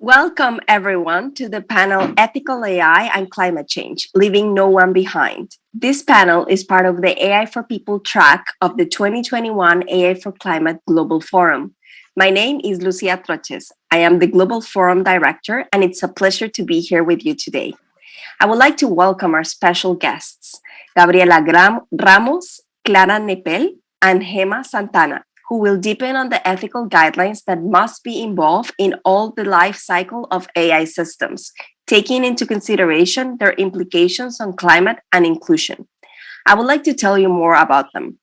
Welcome, everyone, to the panel Ethical AI and Climate Change, Leaving No One Behind. This panel is part of the AI for People track of the 2021 AI for Climate Global Forum. My name is Lucia Troches. I am the Global Forum Director, and it's a pleasure to be here with you today. I would like to welcome our special guests, Gabriela Ramos, Clara Neppel, and Gemma Santana, who will deepen on the ethical guidelines that must be involved in all the life cycle of AI systems, taking into consideration their implications on climate and inclusion. I would like to tell you more about them.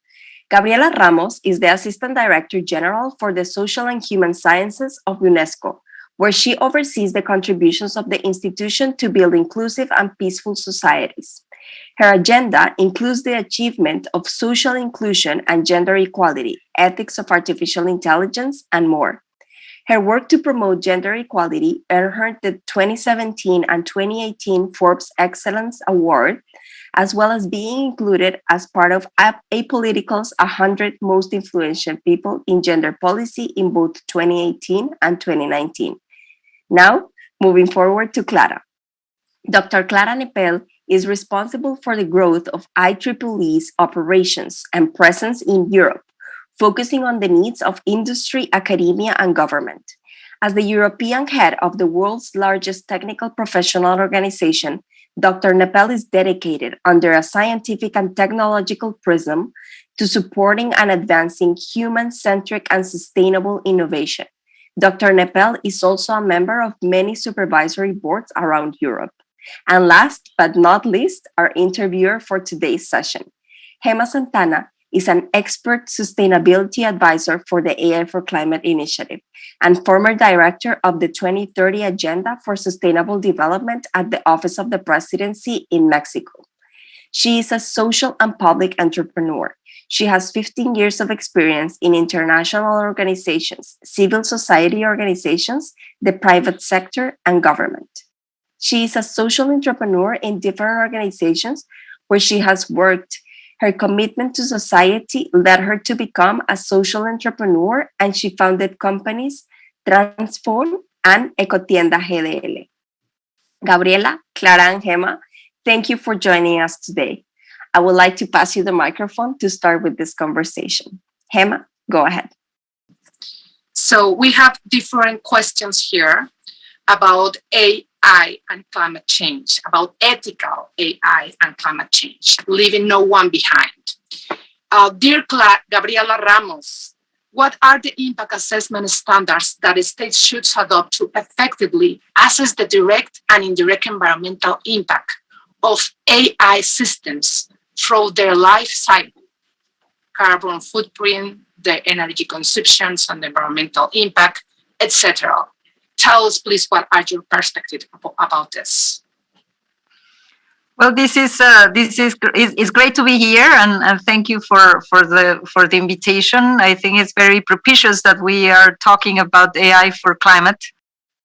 Gabriela Ramos is the Assistant Director General for the Social and Human Sciences of UNESCO, where she oversees the contributions of the institution to build inclusive and peaceful societies. Her agenda includes the achievement of social inclusion and gender equality, ethics of artificial intelligence, and more. Her work to promote gender equality earned her the 2017 and 2018 Forbes Excellence Award, as well as being included as part of Apolitical's 100 Most Influential People in Gender Policy in both 2018 and 2019. Now, moving forward to Clara. Dr. Clara Neppel is responsible for the growth of IEEE's operations and presence in Europe, focusing on the needs of industry, academia, and government. As the European head of the world's largest technical professional organization, Dr. Neppel is dedicated under a scientific and technological prism to supporting and advancing human-centric and sustainable innovation. Dr. Neppel is also a member of many supervisory boards around Europe. And last but not least, our interviewer for today's session, Gemma Santana is an expert sustainability advisor for the AI for Climate Initiative and former director of the 2030 Agenda for Sustainable Development at the Office of the Presidency in Mexico. She is a social and public entrepreneur. She has 15 years of experience in international organizations, civil society organizations, the private sector, and government. She is a social entrepreneur in different organizations where she has worked. Her commitment to society led her to become a social entrepreneur, and she founded companies Transform and Ecotienda GDL. Gabriela, Clara, and Gemma, thank you for joining us today. I would like to pass you the microphone to start with this conversation. Gemma, go ahead. So we have different questions here about AI and climate change, about ethical AI and climate change, leaving no one behind. Dear Gabriela Ramos, what are the impact assessment standards that states should adopt to effectively assess the direct and indirect environmental impact of AI systems through their life cycle, carbon footprint, the energy consumptions and the environmental impact, etc.? Tell us, please, what are your perspectives about this? Well, this is great to be here, and thank you for the invitation. I think it's very propitious that we are talking about AI for climate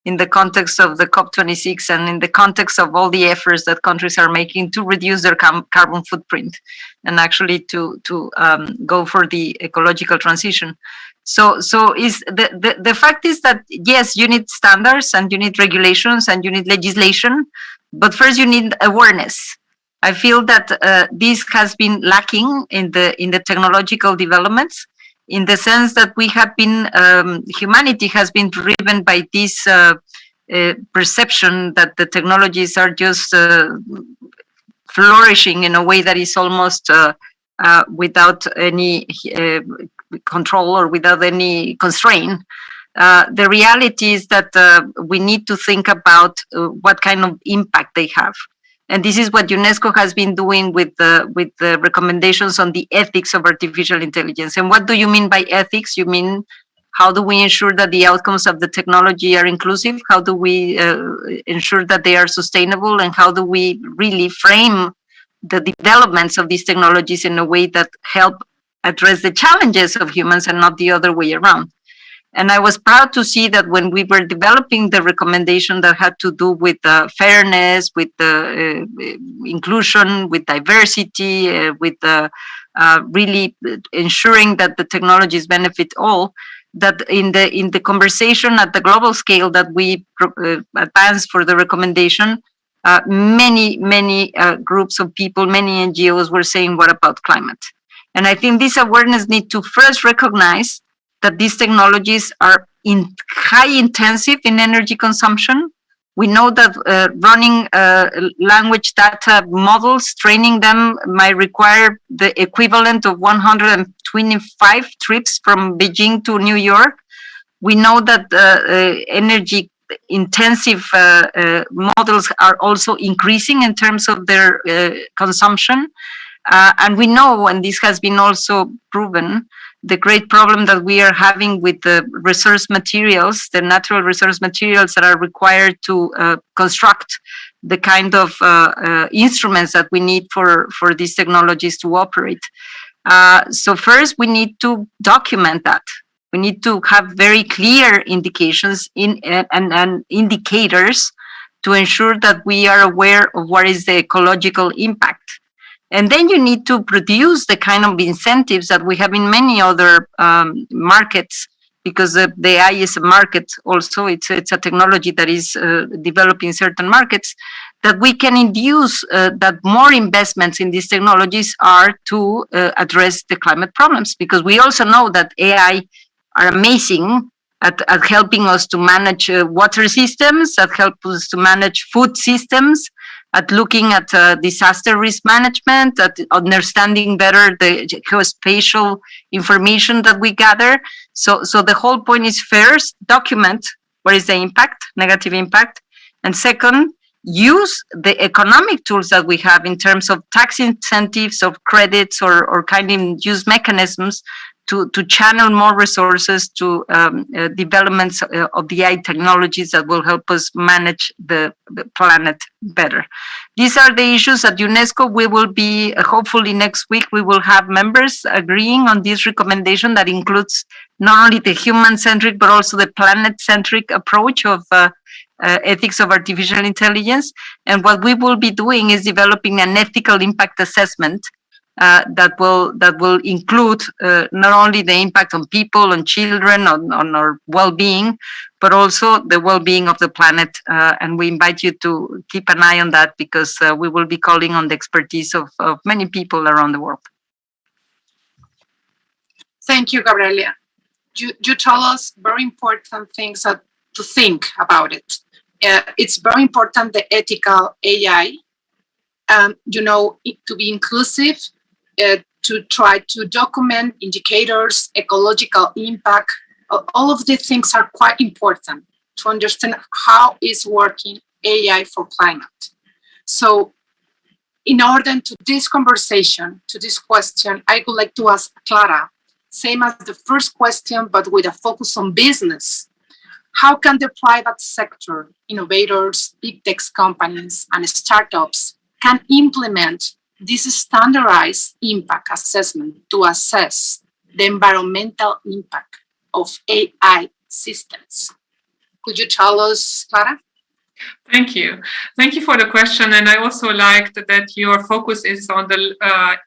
in the context of the COP26 and in the context of all the efforts that countries are making to reduce their carbon footprint and actually to go for the ecological transition. So is the fact is that yes, you need standards and you need regulations and you need legislation, but first you need awareness. I feel that this has been lacking in the technological developments, in the sense that we have been humanity has been driven by this perception that the technologies are just flourishing in a way that is almost without any control or without any constraint. The reality is that we need to think about what kind of impact they have. And this is what UNESCO has been doing with the recommendations on the ethics of artificial intelligence. And what do you mean by ethics? You mean how do we ensure that the outcomes of the technology are inclusive? How do we ensure that they are sustainable? And how do we really frame the developments of these technologies in a way that help address the challenges of humans and not the other way around? And I was proud to see that when we were developing the recommendation that had to do with fairness, with inclusion, with diversity, with really ensuring that the technologies benefit all, that in the conversation at the global scale that we advance for the recommendation, many groups of people, many NGOs were saying, what about climate? And I think this awareness need to first recognize that these technologies are high intensive in energy consumption. We know that running language data models, training them might require the equivalent of 125 trips from Beijing to New York. We know that energy intensive models are also increasing in terms of their consumption. And we know, and this has been also proven, the great problem that we are having with the resource materials, the natural resource materials that are required to construct the kind of instruments that we need for these technologies to operate. So first, we need to document that. We need to have very clear indications and indicators to ensure that we are aware of what is the ecological impact. And then you need to produce the kind of incentives that we have in many other markets, because the AI is a market also. It's a technology that is developed in certain markets, that we can induce that more investments in these technologies are to address the climate problems. Because we also know that AI are amazing at helping us to manage water systems, that help us to manage food systems, at looking at disaster risk management, at understanding better the geospatial information that we gather. So the whole point is first, document what is the impact, negative impact. And second, use the economic tools that we have in terms of tax incentives, of credits, or kind of use mechanisms to channel more resources to developments of the AI technologies that will help us manage the planet better. These are the issues at UNESCO. We will be, hopefully next week, we will have members agreeing on this recommendation that includes not only the human-centric, but also the planet-centric approach of ethics of artificial intelligence. And what we will be doing is developing an ethical impact assessment that will include not only the impact on people, on children, on our well-being, but also the well-being of the planet. And we invite you to keep an eye on that, because we will be calling on the expertise of many people around the world. Thank you, Gabriela. You told us very important things to think about it. It's very important, the ethical AI, to be inclusive, to try to document indicators, ecological impact. All of these things are quite important to understand how is working AI for climate. So in order to this conversation, to this question, I would like to ask Clara, same as the first question, but with a focus on business. How can the private sector, innovators, big tech companies, and startups can implement this standardized impact assessment to assess the environmental impact of AI systems? Could you tell us, Clara? Thank you. Thank you for the question. And I also liked that your focus is on the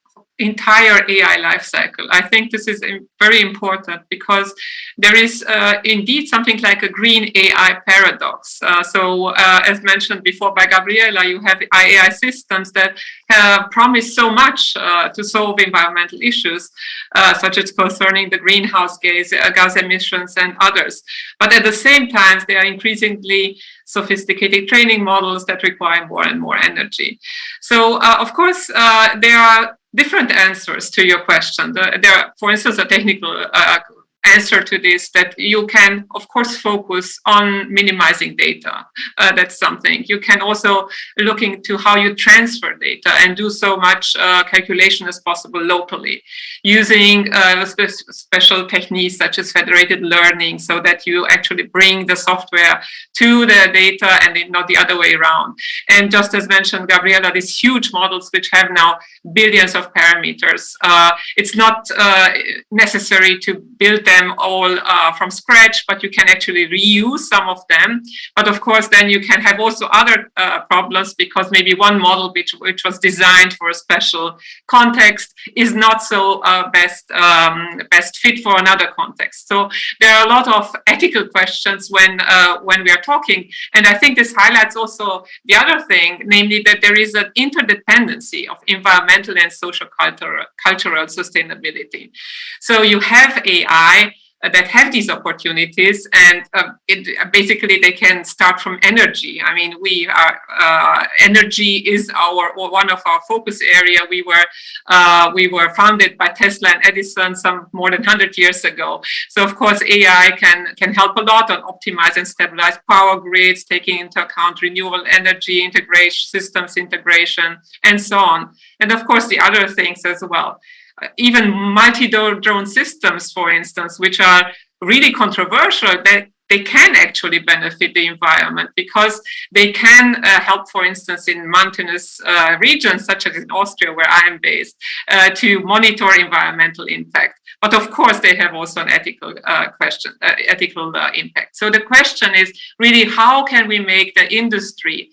entire AI lifecycle. I think this is very important, because there is indeed something like a green AI paradox. So as mentioned before by Gabriela, you have AI systems that promise so much to solve environmental issues, such as concerning the greenhouse gas emissions and others. But at the same time, they are increasingly sophisticated training models that require more and more energy. So of course, there are different answers to your question. There are, for instance, a technical answer to this, that you can, of course, focus on minimizing data. That's something. You can also look into how you transfer data and do so much calculation as possible locally, using special techniques such as federated learning, so that you actually bring the software to the data and not the other way around. And just as mentioned, Gabriela, these huge models which have now billions of parameters, it's not necessary to build them them all from scratch, but you can actually reuse some of them. But of course, then you can have also other problems, because maybe one model which was designed for a special context is not so best fit for another context. So there are a lot of ethical questions when we are talking, and I think this highlights also the other thing, namely that there is an interdependency of environmental and social cultural sustainability. So you have AI that have these opportunities, and basically they can start from energy. I mean, energy is one of our focus area. We were founded by Tesla and Edison some more than 100 years ago. So of course AI can help a lot on optimize and stabilize power grids, taking into account renewable energy integration, systems integration, and so on. And of course the other things as well. Even multi-drone systems, for instance, which are really controversial, that they can actually benefit the environment, because they can help, for instance, in mountainous regions, such as in Austria, where I am based, to monitor environmental impact. But of course, they have also an ethical impact. So the question is really, how can we make the industry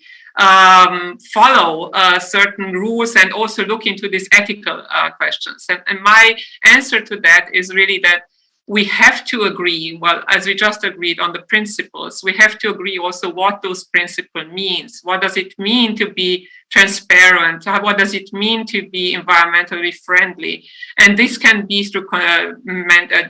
follow certain rules and also look into these ethical questions? And my answer to that is really that we have to agree, well, as we just agreed on the principles, we have to agree also what those principles means. What does it mean to be transparent? What does it mean to be environmentally friendly? And this can be through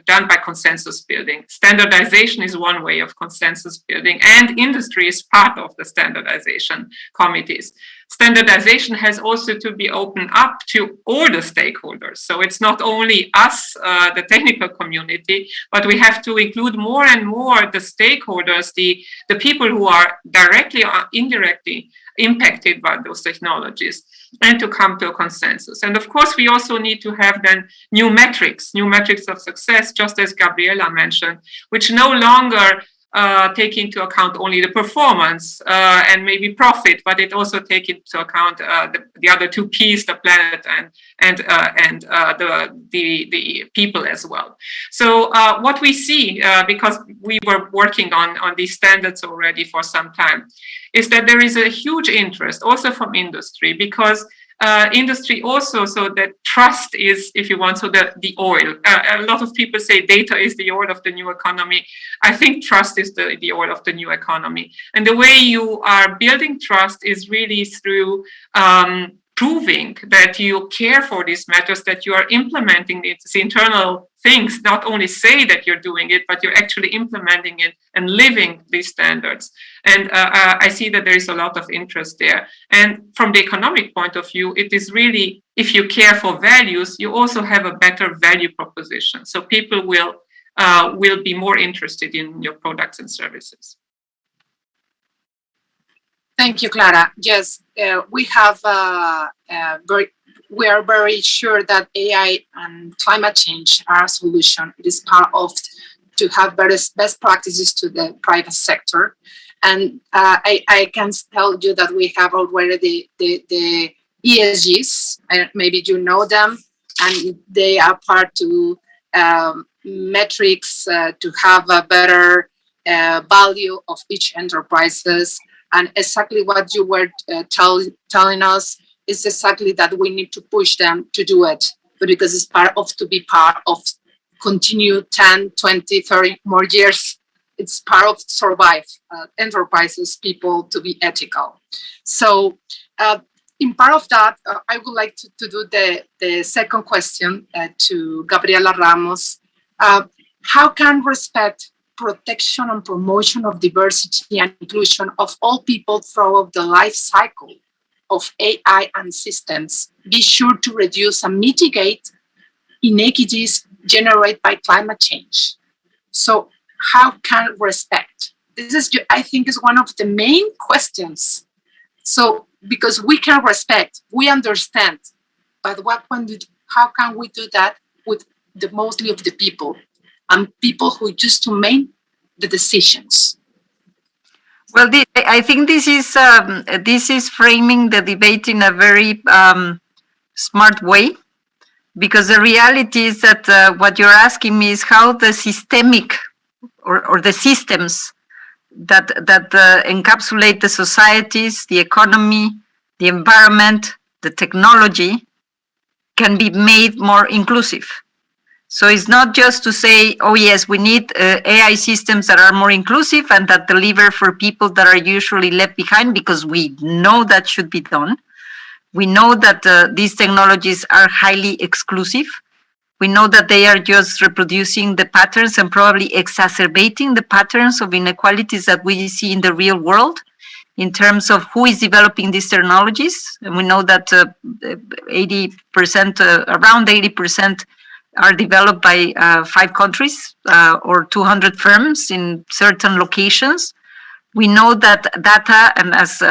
done by consensus building. Standardization is one way of consensus building, and industry is part of the standardization committees. Standardization has also to be opened up to all the stakeholders. So it's not only us, the technical community, but we have to include more and more the stakeholders, the people who are directly or indirectly impacted by those technologies, and to come to a consensus. And of course, we also need to have then new metrics of success, just as Gabriela mentioned, which no longer take into account only the performance and maybe profit, but it also take into account the other two P's, the planet and the people as well. So what we see, because we were working on these standards already for some time, is that there is a huge interest also from industry, because industry also, so that trust is, if you want, so the oil. A lot of people say data is the oil of the new economy. I think trust is the oil of the new economy. And the way you are building trust is really through proving that you care for these matters, that you are implementing these internal things, not only say that you're doing it, but you're actually implementing it and living these standards. And I see that there is a lot of interest there. And from the economic point of view, it is really, if you care for values, you also have a better value proposition. So people will be more interested in your products and services. Thank you, Clara. Yes, we are very sure that AI and climate change are a solution. It is part of to have best practices to the private sector. And I can tell you that we have already the ESGs, maybe you know them, and they are part to metrics to have a better value of each enterprises. And exactly what you were telling us is exactly that we need to push them to do it, but because it's part of continue 10, 20, 30 more years. It's part of survive enterprises, people to be ethical. So in part of that, I would like to do the second question to Gabriela Ramos. How can respect, protection and promotion of diversity and inclusion of all people throughout the life cycle of AI and systems be sure to reduce and mitigate inequities generated by climate change? So how can respect? This is, I think, is one of the main questions. So because we can respect, we understand, but how can we do that with the mostly of the people and people who used to make the decisions? Well, I think this is framing the debate in a very smart way, because the reality is that what you're asking me is how the systemic or the systems that encapsulate the societies, the economy, the environment, the technology can be made more inclusive. So it's not just to say, oh yes, we need AI systems that are more inclusive and that deliver for people that are usually left behind, because we know that should be done. We know that these technologies are highly exclusive. We know that they are just reproducing the patterns and probably exacerbating the patterns of inequalities that we see in the real world in terms of who is developing these technologies. And we know that 80%, around 80% are developed by 5 countries or 200 firms in certain locations. We know that data, and as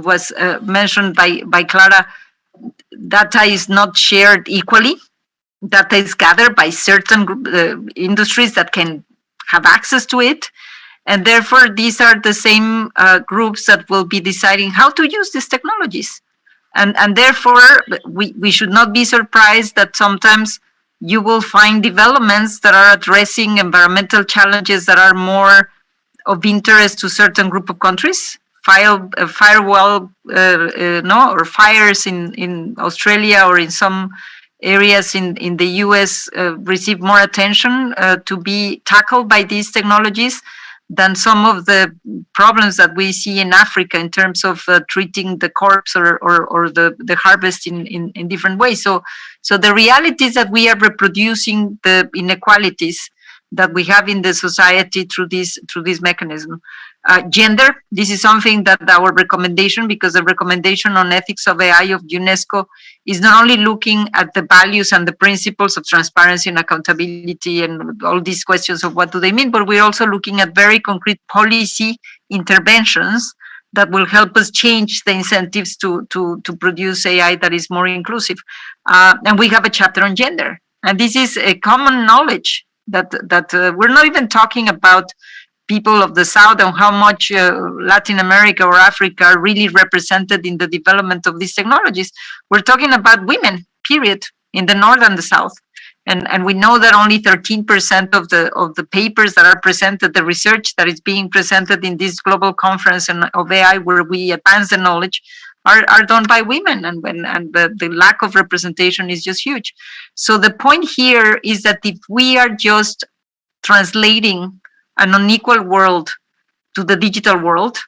was mentioned by Clara, data is not shared equally. Data is gathered by certain industries that can have access to it. And therefore, these are the same groups that will be deciding how to use these technologies. And therefore, we should not be surprised that sometimes you will find developments that are addressing environmental challenges that are more of interest to certain group of countries. Firewall, or fires in Australia or in some areas in the US receive more attention to be tackled by these technologies than some of the problems that we see in Africa in terms of treating the corpse or the harvest in different ways. So the reality is that we are reproducing the inequalities that we have in the society through this mechanism. Gender, this is something that our recommendation, because the recommendation on ethics of AI of UNESCO is not only looking at the values and the principles of transparency and accountability and all these questions of what do they mean, but we're also looking at very concrete policy interventions that will help us change the incentives to produce AI that is more inclusive. And we have a chapter on gender. And this is a common knowledge that we're not even talking about people of the South and how much Latin America or Africa are really represented in the development of these technologies. We're talking about women, period, in the North and the South. And we know that only 13% of the papers that are presented, the research that is being presented in this global conference of AI where we advance the knowledge, are done by women, and the lack of representation is just huge. So the point here is that if we are just translating an unequal world to the digital world,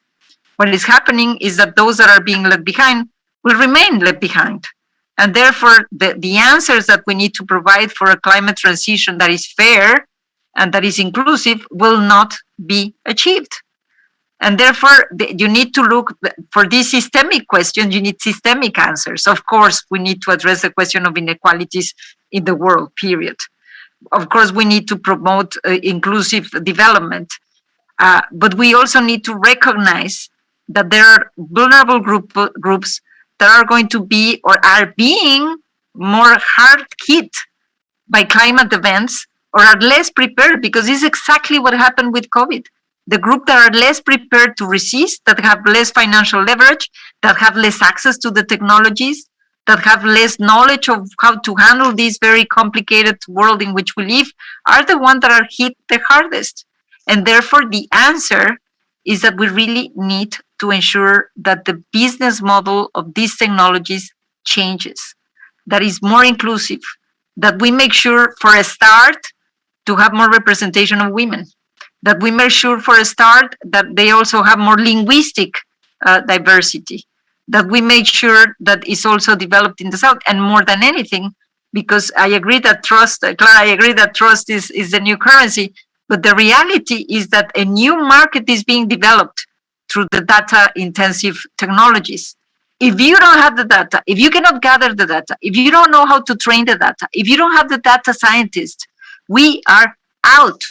what is happening is that those that are being left behind will remain left behind. And therefore, the answers that we need to provide for a climate transition that is fair and that is inclusive will not be achieved. And therefore, you need to look for these systemic questions, you need systemic answers. Of course, we need to address the question of inequalities in the world, period. Of course, we need to promote inclusive development. But we also need to recognize that there are vulnerable groups that are going to be or are being more hard hit by climate events or are less prepared, because this is exactly what happened with COVID. The group that are less prepared to resist, that have less financial leverage, that have less access to the technologies, that have less knowledge of how to handle this very complicated world in which we live, are the ones that are hit the hardest. And therefore, the answer is that we really need to ensure that the business model of these technologies changes, that is more inclusive, that we make sure for a start to have more representation of women, that we make sure for a start that they also have more linguistic diversity, that we make sure that it's also developed in the South, and more than anything, because I agree that trust, Clara, I agree that trust is the new currency, but the reality is that a new market is being developed through the data-intensive technologies. If you don't have the data, if you cannot gather the data, if you don't know how to train the data, if you don't have the data scientists, we are out.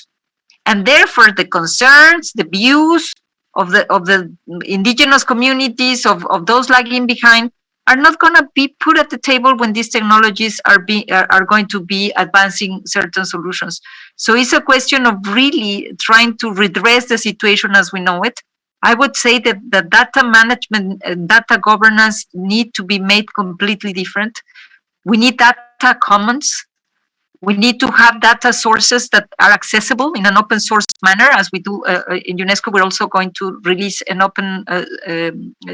And therefore, the concerns, the views of the indigenous communities, of those lagging behind, are not going to be put at the table when these technologies are going to be advancing certain solutions. So it's a question of really trying to redress the situation as we know it. I would say that the data management and data governance need to be made completely different. We need data commons. We need to have data sources that are accessible in an open source manner, as we do in UNESCO. We're also going to release an open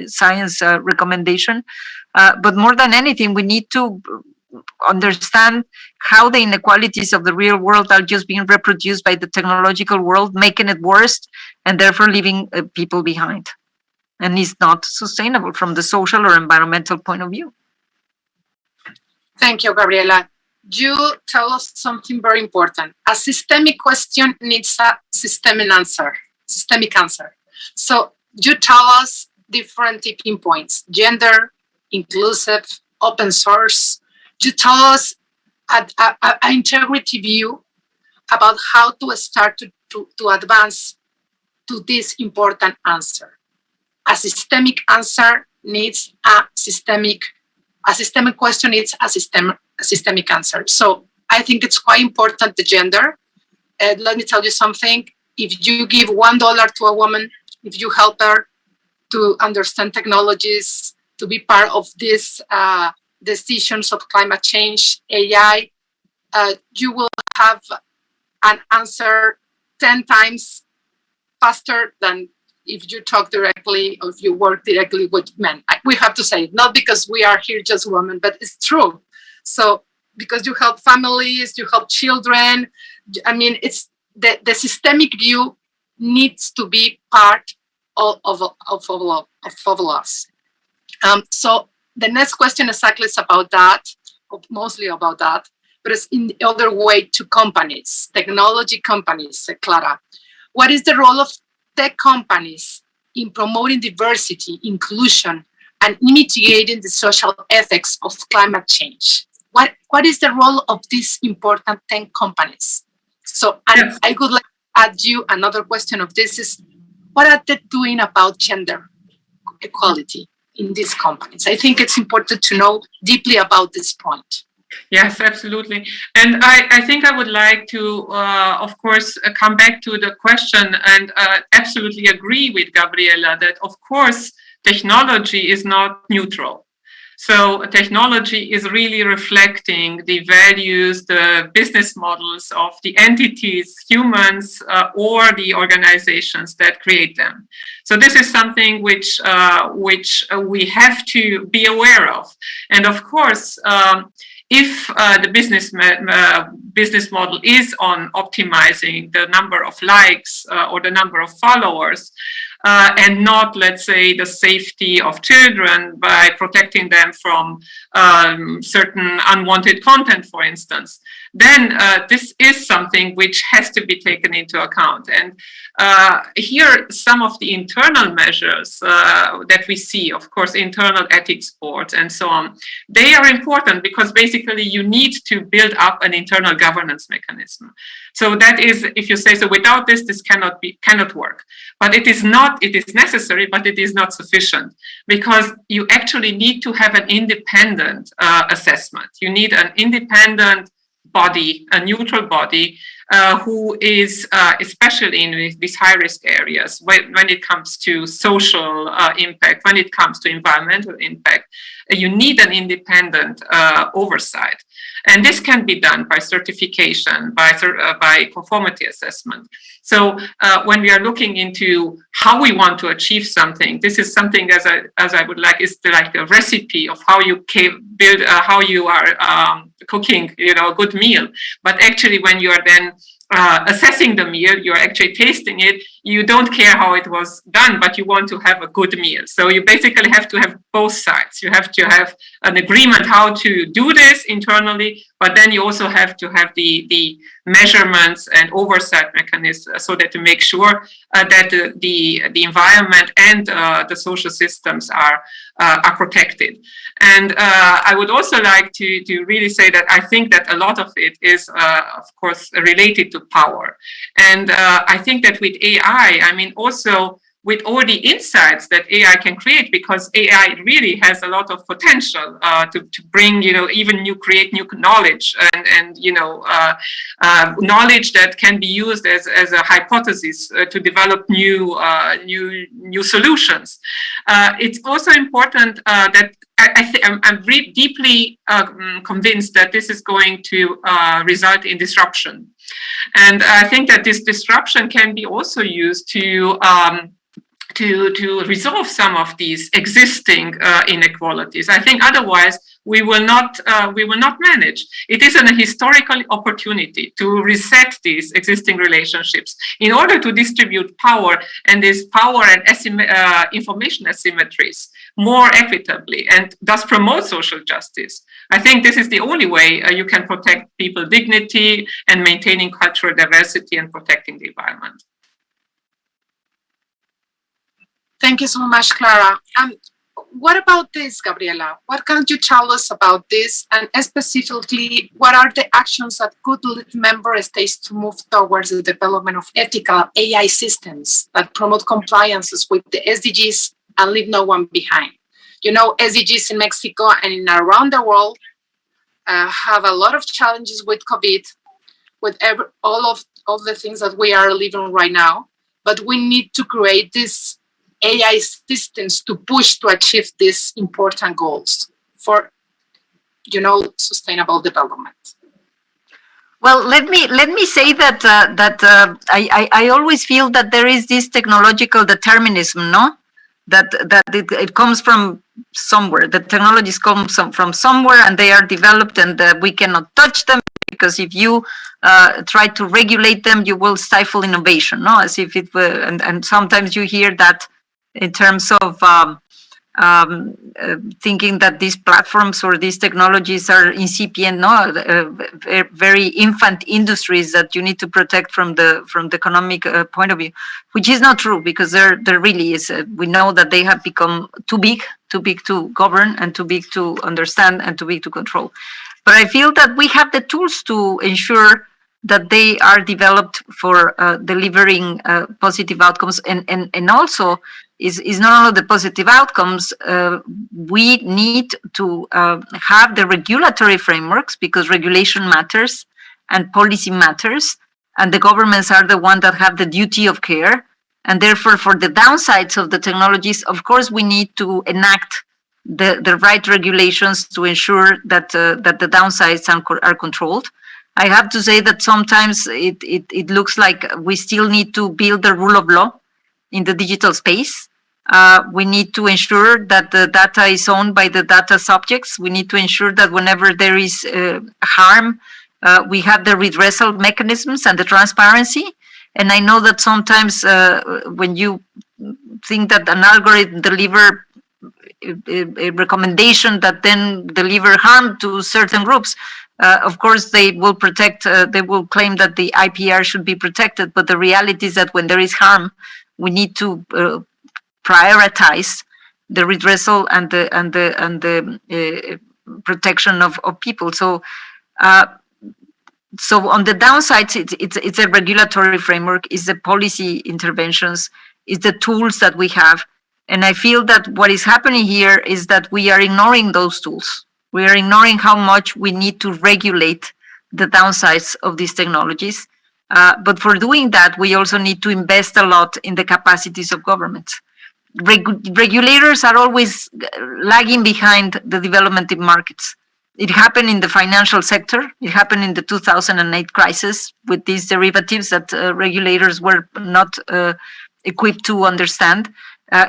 science recommendation. But more than anything, we need to understand how the inequalities of the real world are just being reproduced by the technological world, making it worse, and therefore leaving people behind. And it's not sustainable from the social or environmental point of view. Thank you, Gabriela. You tell us something very important. A systemic question needs a systemic answer. So you tell us different tipping points: gender, inclusive, open source. You tell us an integrity view about how to start to advance to this important answer. A systemic answer needs a systemic question needs a systemic answer. So I think it's quite important, the gender. Let me tell you something. If you give $1 to a woman, if you help her to understand technologies, to be part of these decisions of climate change, AI, you will have an answer 10 times faster than if you talk directly or if you work directly with men. We have to say it, not because we are here just women, but it's true. So because you help families, you help children. I mean, it's the systemic view needs to be part of all of us. So the next question exactly is about that, mostly about that, but it's in the other way to companies, technology companies, Clara. What is the role of tech companies in promoting diversity, inclusion, and mitigating the social ethics of climate change? What is the role of these important tech companies? So, and yes. I would like to add you another question of this is, what are they doing about gender equality in these companies? I think it's important to know deeply about this point. Yes, absolutely. And I think I would like to, of course, come back to the question and absolutely agree with Gabriela that, of course, technology is not neutral. So technology is really reflecting the values, the business models of the entities, humans, or the organizations that create them. So this is something which we have to be aware of. And of course, if the business model is on optimizing the number of likes or the number of followers, and not, let's say, the safety of children by protecting them from certain unwanted content, for instance, then this is something which has to be taken into account. And here, some of the internal measures that we see, of course, internal ethics boards and so on, they are important because basically you need to build up an internal governance mechanism. So that is, if you say so, without this, this cannot work. But it is necessary, but it is not sufficient, because you actually need to have an independent assessment. You need an independent body, a neutral body, who is, especially in these high-risk areas, when it comes to social impact, when it comes to environmental impact, you need an independent oversight. And this can be done by certification, by conformity assessment. So when we are looking into how we want to achieve something, this is something as I would like, is like a recipe of how you build, how you are cooking, a good meal. But actually, when you are then assessing the meal, you're actually tasting it, you don't care how it was done, but you want to have a good meal. So you basically have to have both sides. You have to have an agreement how to do this internally, but then you also have to have the measurements and oversight mechanisms so that to make sure that the environment and the social systems are protected. And I would also like to really say that I think that a lot of it is, of course, related to power. And I think that with AI, I mean, also with all the insights that AI can create, because AI really has a lot of potential to bring, even create new knowledge and knowledge that can be used as a hypothesis to develop new solutions. It's also important that I'm deeply convinced that this is going to result in disruption. And I think that this disruption can be also used to resolve some of these existing inequalities. I think otherwise we will not manage. It is a historical opportunity to reset these existing relationships in order to distribute power and this power and information asymmetries more equitably and thus promote social justice. I think this is the only way you can protect people's dignity and maintaining cultural diversity and protecting the environment. Thank you so much, Clara. What about this, Gabriela? What can you tell us about this? And specifically, what are the actions that could lead member states to move towards the development of ethical AI systems that promote compliances with the SDGs and leave no one behind? You know, SDGs in Mexico and around the world have a lot of challenges with COVID, with all the things that we are living right now. But we need to create this AI systems to push to achieve these important goals for, sustainable development. Well, let me say that I always feel that there is this technological determinism, no? That it comes from somewhere. The technologies come from somewhere, and they are developed, and we cannot touch them, because if you try to regulate them, you will stifle innovation, no? As if it were, and sometimes you hear that in terms of thinking that these platforms or these technologies are incipient, no, very infant industries that you need to protect from the economic point of view, which is not true, because there really is. We know that they have become too big to govern, and too big to understand, and too big to control. But I feel that we have the tools to ensure that they are developed for delivering positive outcomes, and also is not only the positive outcomes. We need to have the regulatory frameworks, because regulation matters and policy matters, and the governments are the ones that have the duty of care. And therefore, for the downsides of the technologies, of course, we need to enact the right regulations to ensure that the downsides are controlled. I have to say that sometimes it looks like we still need to build the rule of law in the digital space. We need to ensure that the data is owned by the data subjects. We need to ensure that whenever there is harm, we have the redressal mechanisms and the transparency. And I know that sometimes when you think that an algorithm deliver a recommendation that then deliver harm to certain groups, of course, they will claim that the IPR should be protected. But the reality is that when there is harm, we need to prioritize the redressal and the protection of people. So on the downsides, it's a regulatory framework, it's the policy interventions, it's the tools that we have. And I feel that what is happening here is that we are ignoring those tools. We are ignoring how much we need to regulate the downsides of these technologies. But for doing that, we also need to invest a lot in the capacities of governments. Regulators are always lagging behind the development in markets. It happened in the financial sector. It happened in the 2008 crisis with these derivatives that regulators were not equipped to understand.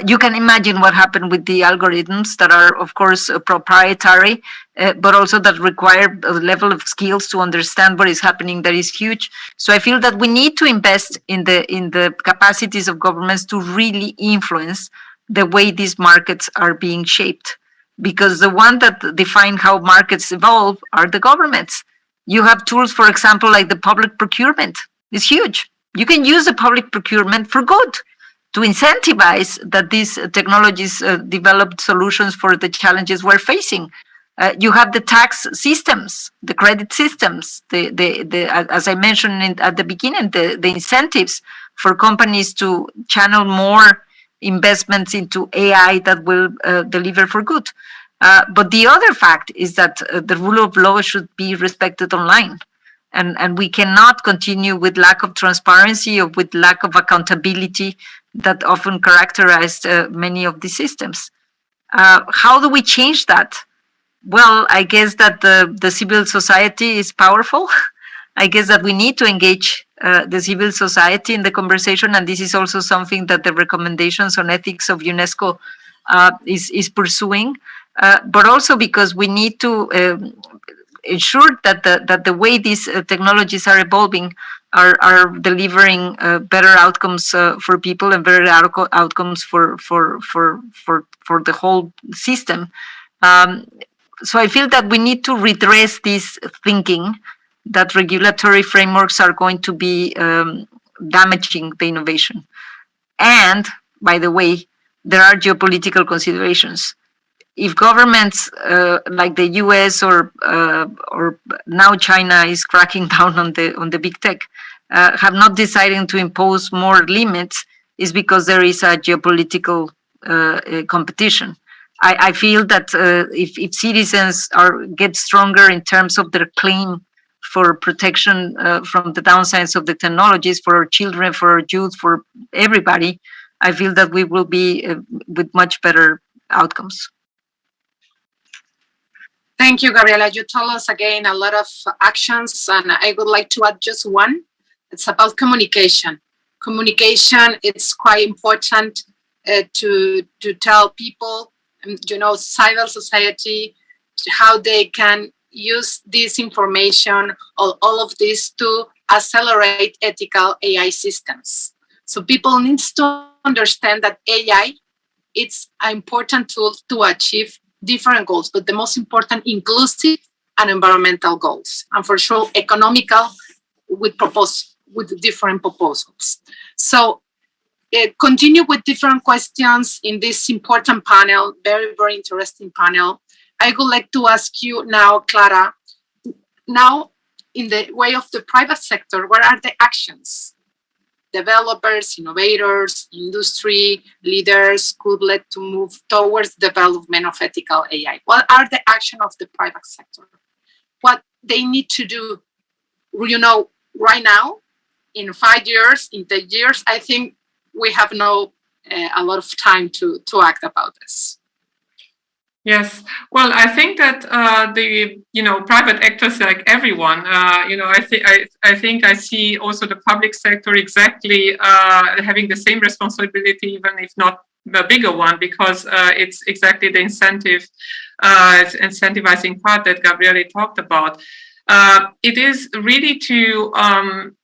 You can imagine what happened with the algorithms that are, of course, proprietary, but also that require a level of skills to understand what is happening that is huge. So I feel that we need to invest in the capacities of governments to really influence the way these markets are being shaped, because the one that define how markets evolve are the governments. You have tools, for example, like the public procurement. It's huge. You can use the public procurement for good, to incentivize that these technologies develop solutions for the challenges we're facing. You have the tax systems, the credit systems, as I mentioned at the beginning, the incentives for companies to channel more investments into AI that will deliver for good. But the other fact is that the rule of law should be respected online. And we cannot continue with lack of transparency or with lack of accountability that often characterized many of the systems. How do we change that? Well, I guess that the civil society is powerful. I guess that we need to engage the civil society in the conversation, and this is also something that the recommendations on ethics of UNESCO is pursuing. But also because we need to ensure that the way these technologies are evolving are delivering better outcomes for people and better outcomes for the whole system. So I feel that we need to redress this thinking that regulatory frameworks are going to be damaging the innovation. And by the way, there are geopolitical considerations. If governments like the US or now China is cracking down on the big tech, have not decided to impose more limits, is because there is a geopolitical competition. I feel that if citizens get stronger in terms of their claim for protection from the downsides of the technologies, for our children, for our youth, for everybody, I feel that we will be with much better outcomes. Thank you, Gabriela. You told us again a lot of actions, and I would like to add just one. It's about communication. Communication, it's quite important to tell people, civil society, how they can use this information, all of this to accelerate ethical AI systems. So people need to understand that AI, it's an important tool to achieve different goals, but the most important, inclusive and environmental goals, and for sure economical with different proposals. So continue with different questions in this important panel, very, very interesting panel. I would like to ask you now, Clara, now in the way of the private sector, what are the actions developers, innovators, industry leaders could let to move towards development of ethical AI? What are the actions of the private sector? What they need to do, right now, in 5 years, in 10 years, I think we have a lot of time to act about this. Yes, well, I think that the private actors, like everyone, I think I see also the public sector exactly having the same responsibility, even if not the bigger one, because it's exactly the incentivizing part that Gabriela talked about. It is really to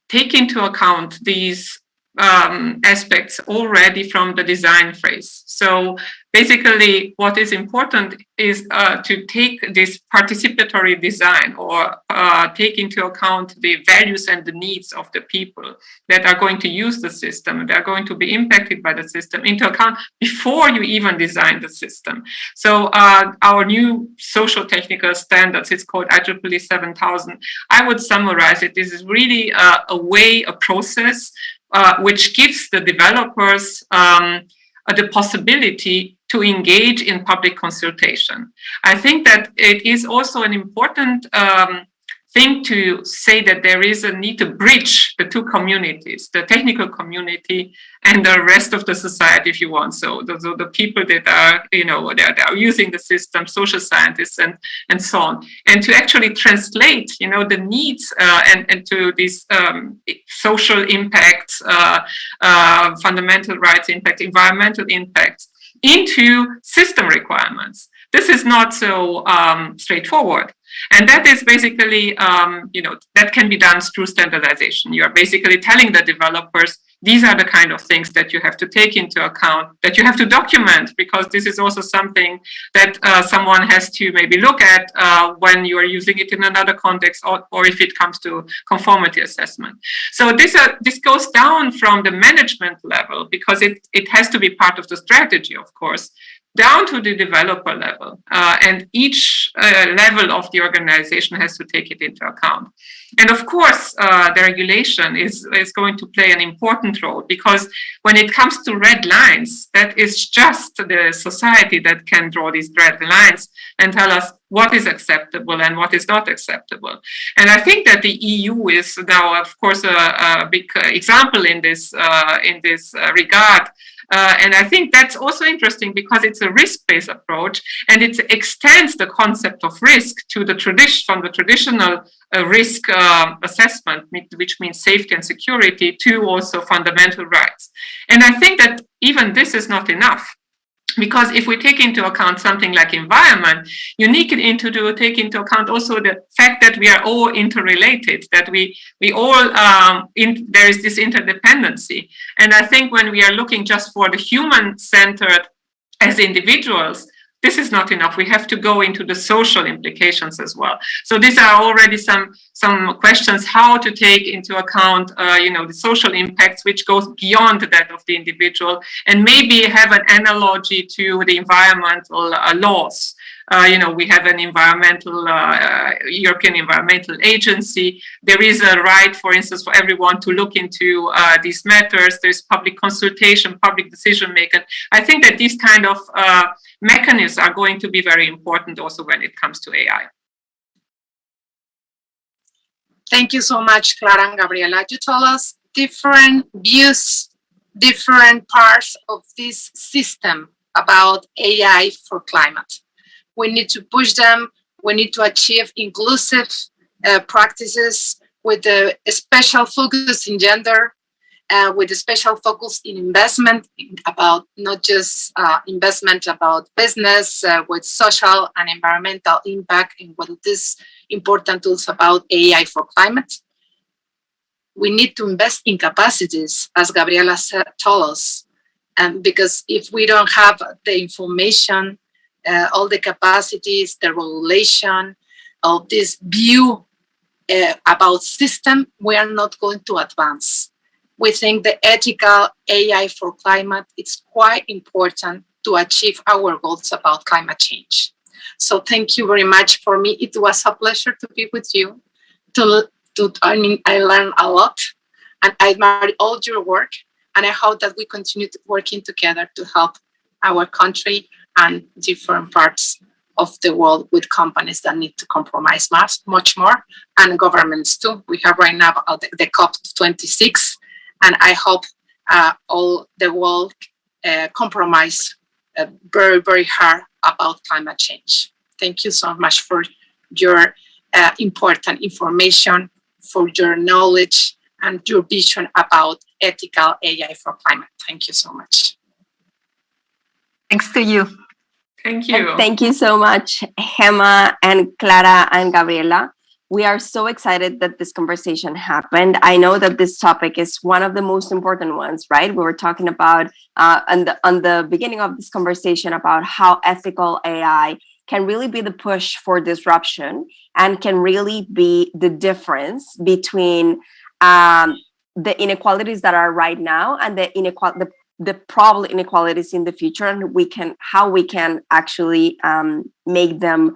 take into account these aspects already from the design phase. So basically what is important is to take this participatory design or take into account the values and the needs of the people that are going to use the system, that are going to be impacted by the system, into account before you even design the system. So our new social technical standards, it's called IEEE 7000. I would summarize it. This is really a process which gives the developers the possibility to engage in public consultation. I think that it is also an important thing to say that there is a need to bridge the two communities, the technical community and the rest of the society, if you want. So the people that are, that are using the system, social scientists and so on, and to actually translate, the needs and to these social impacts, fundamental rights impact, environmental impacts into system requirements. This is not so straightforward. And that is basically, that can be done through standardization. You are basically telling the developers, these are the kind of things that you have to take into account, that you have to document, because this is also something that someone has to maybe look at when you are using it in another context, or if it comes to conformity assessment. So this goes down from the management level, because it has to be part of the strategy, of course, down to the developer level. And each level of the organization has to take it into account. And of course, the regulation is going to play an important role, because when it comes to red lines, that is just the society that can draw these red lines and tell us what is acceptable and what is not acceptable. And I think that the EU is now, of course, a big example in this regard. And I think that's also interesting because it's a risk-based approach, and it extends the concept of risk to the from the traditional risk assessment, which means safety and security, to also fundamental rights. And I think that even this is not enough. Because if we take into account something like environment, you need to take into account also the fact that we are all interrelated, that we all, there is this interdependency. And I think when we are looking just for the human-centered as individuals, this is not enough. We have to go into the social implications as well. So these are already some questions how to take into account, the social impacts, which goes beyond that of the individual, and maybe have an analogy to the environmental laws. We have an European Environmental Agency. There is a right, for instance, for everyone to look into these matters. There's public consultation, public decision making. I think that these kind of mechanisms are going to be very important also when it comes to AI. Thank you so much, Clara and Gabriela. You told us different views, different parts of this system about AI for climate. We need to push them. We need to achieve inclusive practices with a special focus in gender, with a special focus in investment, about not just investment about business, with social and environmental impact, and what is important tools about AI for climate. We need to invest in capacities, as Gabriela told us, because if we don't have the information, all the capacities, the regulation of this view about system, we are not going to advance. We think the ethical AI for climate is quite important to achieve our goals about climate change. So thank you very much. For me, it was a pleasure to be with you. I learned a lot, and I admire all your work, and I hope that we continue working together to help our country and different parts of the world with companies that need to compromise much more, and governments too. We have right now the COP26, and I hope all the world compromise very, very hard about climate change. Thank you so much for your important information, for your knowledge, and your vision about ethical AI for climate. Thank you so much. Thanks to you. Thank you. And thank you so much, Gemma and Clara and Gabriela. We are so excited that this conversation happened. I know that this topic is one of the most important ones, right? We were talking about on the beginning of this conversation about how ethical AI can really be the push for disruption and can really be the difference between the inequalities that are right now and the probable inequalities in the future, and how we can actually make them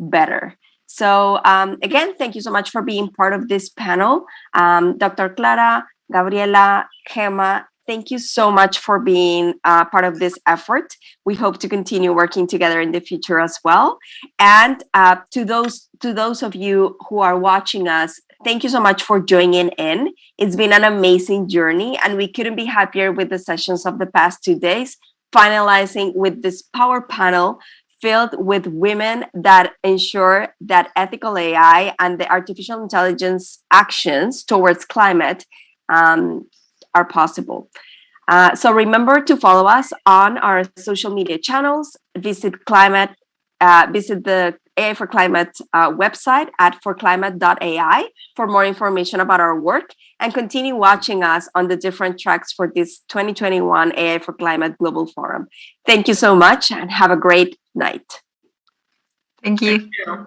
better. So again, thank you so much for being part of this panel. Dr. Clara, Gabriela, Gemma, thank you so much for being part of this effort. We hope to continue working together in the future as well. And to those of you who are watching us, thank you so much for joining in. It's been an amazing journey, and we couldn't be happier with the sessions of the past 2 days, finalizing with this power panel filled with women that ensure that ethical AI and the artificial intelligence actions towards climate are possible. So remember to follow us on our social media channels, visit the AI for Climate website at forclimate.ai for more information about our work, and continue watching us on the different tracks for this 2021 AI for Climate Global Forum. Thank you so much and have a great night. Thank you. Thank you.